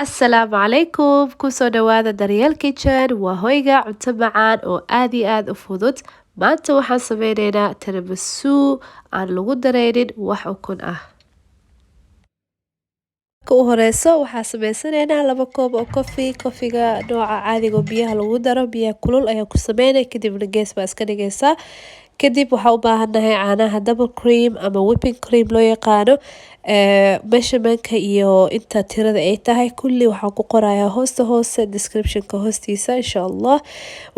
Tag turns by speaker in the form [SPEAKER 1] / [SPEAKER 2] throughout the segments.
[SPEAKER 1] Asalaamu calaykum kusoo dhawaada Daryeel Kitchen waa hoyga cunto macaan oo aad iyo aad u fudud maanta waxaan sameyneynaa tiramisu aan lagu dareynin wax ukun ah marka u horeyso waxaan sameysaneynaa 2 koob oo kofiga nooca caadiga oo biyaha lagu daro biyaha kulul ayaa ku sameynay kadibna gees baa iska dhigaysaa kadib waxaan u baahanahay caanaha double cream ama whipping cream loo yaqaano measurementka iyo inta tirada ay tahay kulli waxaan ku qorayaa hoose descriptionka hoostiisa insha Allah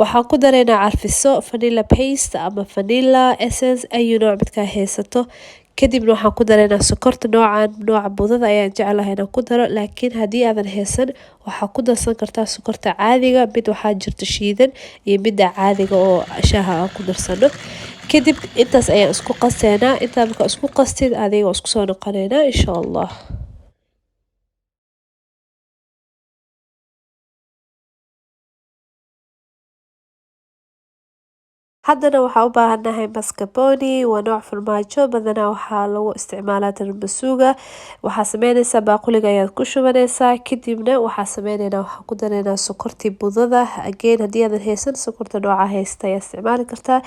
[SPEAKER 1] waxaan ku dareynaa carfiso vanilla paste ama vanilla essence ayu nooc midkaa haysato kadibna waxaan ku dareynaa sokorta nooca budada ayaan jeclahay inaan ku daro laakiin haddii aadan haysan waxaa ku darsan kartaa sokorta caadiga mid waxaa jirta shiidan iyo midda caadiga oo shaaha aan ku darsano kadib intaas ayaan isku qaseynaa intaa markaa isku qastid adiga isku soo noqoneynaa insha Allah haddana waxaan u baahanahay mascarpone waa nooc farmaajo badanaa waxaa lagu isticmaalaa tiramisuga waxaa sameynaysaa baaquliga ayaad ku shubanaysaa kadibna waxaa sameyneynaa waxaan ku dareynaa sokortii budada again haddii aadan haysan sokorta nooca haysta ayaa isticmaali kartaa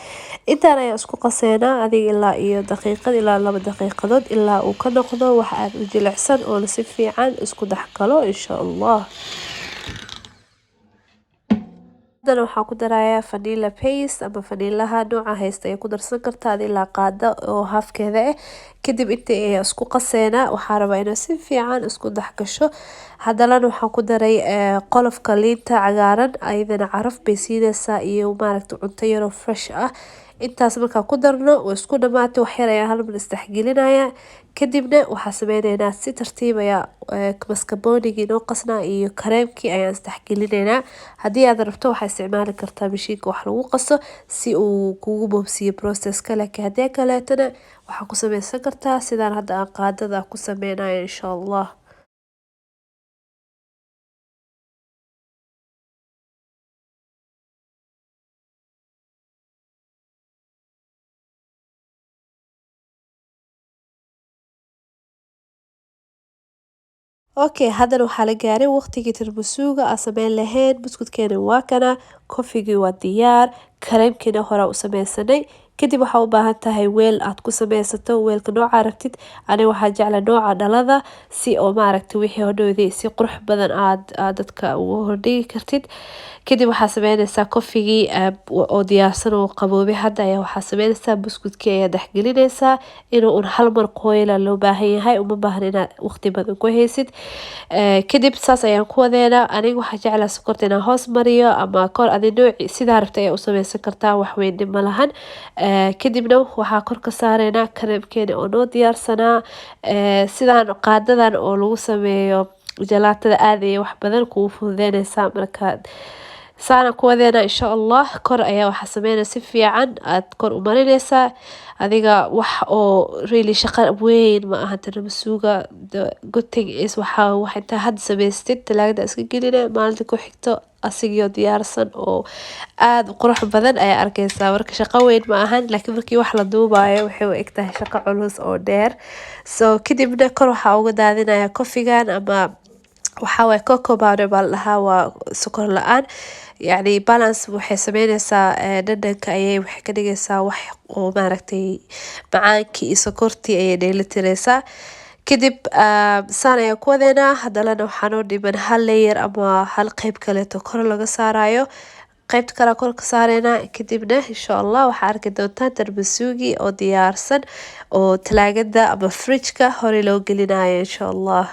[SPEAKER 1] intaan ayaa isku qaseynaa adiga ilaa iyo daqiiqad ilaa 2 daqiiqadood ilaa uu ka noqdo wax aad u jilicsan oo si fiican isku dhex galo insha Allah haddana waxaan ku darayaa vanilla paste ama vanillaha nooca haysta ayaa ku darsan kartaa ilaa qaado oo haafkeeda ah kadib inta ay isku qaseynaa waxaan rabaa inay si fiican isku dhex gasho haddana waxaan ku daray qolofka liinta cagaaran ayadana caraf bay siinaysaa iyo maaragtay cunto yar oo fresh ah intaas markaan ku darno way isku dhamaatay wax yar ayaa hal mar isdhexgelinaya kadibna waxaan sameyneynaa si tartiib ayaa mascarponegii noo qasnaa iyo kareemkii ayaan isdhexgelineynaa haddii aad rabto waxaa isticmaali kartaa mashiinka wax lagu qaso si uu kugu boobsiiyo processka laakiin haddii kaleetana waxaa ku sameysan kartaa sidaan hadda aan qaadada ku sameynayo insha Allah okay haddana waxaa la gaaray waqtigii tirmisuga aan sameyn lahayn buskudkeena waa kana kofigii waa diyaar kareemkiina hore u sameysanay kadib waxaa u baahan tahay weel aad ku sameysato weelka nooca rabtid aniga waxaa jecla nooca dhalada si oo maaragtay wixii hodhowday si qurux badan aad dadka ugu hordhigi kartid kadib waxaa sameynaysaa kofigii oo diyaarsan oo qaboobay hadda ayaa waxaa sameynaysaa buskudkii ayaa dhexgelinaysaa inuu un hal mar qoyla loo baahan yahay uma baahna inaad waqti badan ku haysid kadib saas ayaan ku wadeynaa aniga waxaa jeclaa sokorta inaan hoos mariyo ama kor adi nooci sidaa rabta ayaa u sameysan kartaa wax weyn dhib ma lahan kadibna waxaa kor ka saareynaa kareemkeena oo noo diyaarsanaa sidaan qaadadan oo lagu sameeyo jalaatada aad ayay wax badan kugu fududeynaysaa markaad saana ku wadeena insha Allah kor ayaa waxaa sameynaya si fiican aad kor u marinaysaa adiga wax oo really shaqo weyn ma aha tiramisuga good thing is waxa intaa hadda samaystid talaagada iska gelina maalinta ku xigto asigoo diyaarsan oo aad u qurux badan ayaa arkaysaa marka shaqo weyn ma ahan laakiin markii wax la duubayo waxay u egtahay shaqo culus oo dheer so kadibna kor waxaa uga daadinaya kofigan ama waxaa waye cocoa powder baa la dhahaa waa sokor la-aan yacni balance waxay sameynaysaa dhadhanka ayay waxay ka dhigaysaa wax oo maaragtay macaankii iyo sokortii ayay dheelitiraysaa kadib saan ayaan ku wadeynaa haddana waxaa noo dhiman hal layer ama hal qeyb kaleeto kor laga saarayo qaybta kale kor ka saareynaa kadibna insha Allah waxaa arki doontaa tiramisugii oo diyaarsan oo talaagada ama fridge-ka hore loo gelinayo insha Allah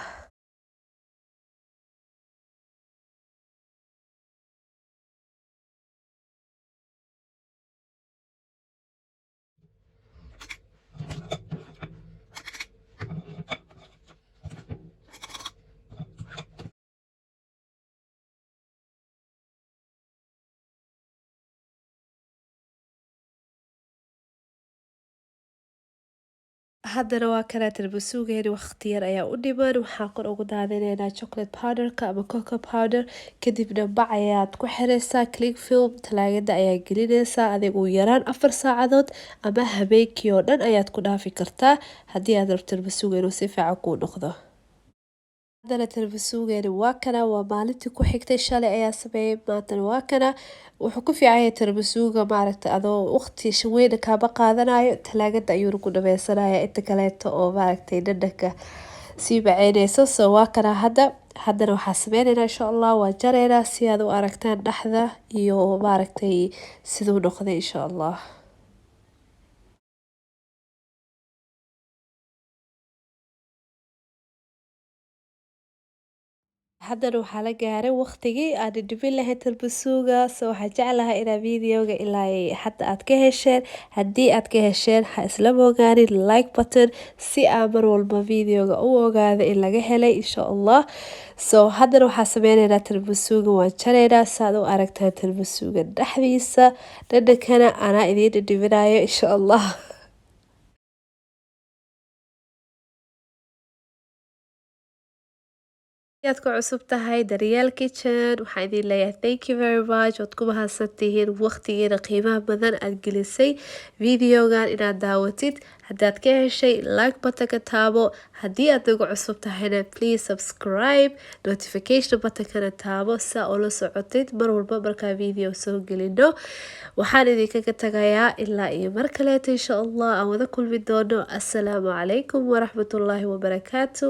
[SPEAKER 1] haddana waa kana tirmisugeeni waqti yar ayaa u dhiman waxaan kor ugu daadineynaa chocolate powderka ama cocoa powder kadibna bac ayaad ku xiraysaa cling film talaagada ayaa gelinaysaa adiga ugu yaraan 4 saacadood ama habeenkii oo dhan ayaad ku dhaafi kartaa haddii aad rabto tirmisuga inuu si fiican kuu noqdo haddana tarbasuugeeni waa kana, waa maalintii ku xigtay shalay ayaa sameeyay, maantana waa kana. Wuxuu ku fiican yahay tarbasuuga maaragtay adoo waqti weyn kaama qaadanayo, talaagada ayuuna ku dhameysanaya inta kaleeto oo maaragtay dhadhanka sii macaynayso. So waa kana haddana waxaa sameynaynaa insha Allah, waa jaraynaa si aad u aragtaan dhexda iyo maaragtay siduu noqday insha Allah. haddana waxaa la gaaray waqtigii aan dhibin lahayn tarbasuuga. So waxaan jeclahay inaa videoga ilaa hadda aad ka hesheen. Haddii aad ka hesheen ha isla mogaanin like button si aan mar walba videoga u ogaado in laga helay insha Allah. So haddana waxaa sameynaynaa tarbasuuga, waan jaraynaa saad u aragtaan tarbasuuga dhexdiisa. Dhadhankana anaa idiin dhadhaminayo insha Allah. aad ku cusub tahay Daryeel Kitchen, waxaan idin leeyahay thank you very much. Waad ku mahadsantihiin waqtigeena qiimaha badan aad gelisay videogan inaad daawatid. haddaad ka heshay like buttonka taabo. haddii aad ugu cusub tahayna please subscribe, notification buttonkana taabo saa oo la socotid mar walba markaa video soo gelino. waxaan idinkaga tagayaa ilaa iyo mar kaleeto insha Allah aan wada kulmi doono. assalaamu calaykum waraxmatullaahi wabarakaatu.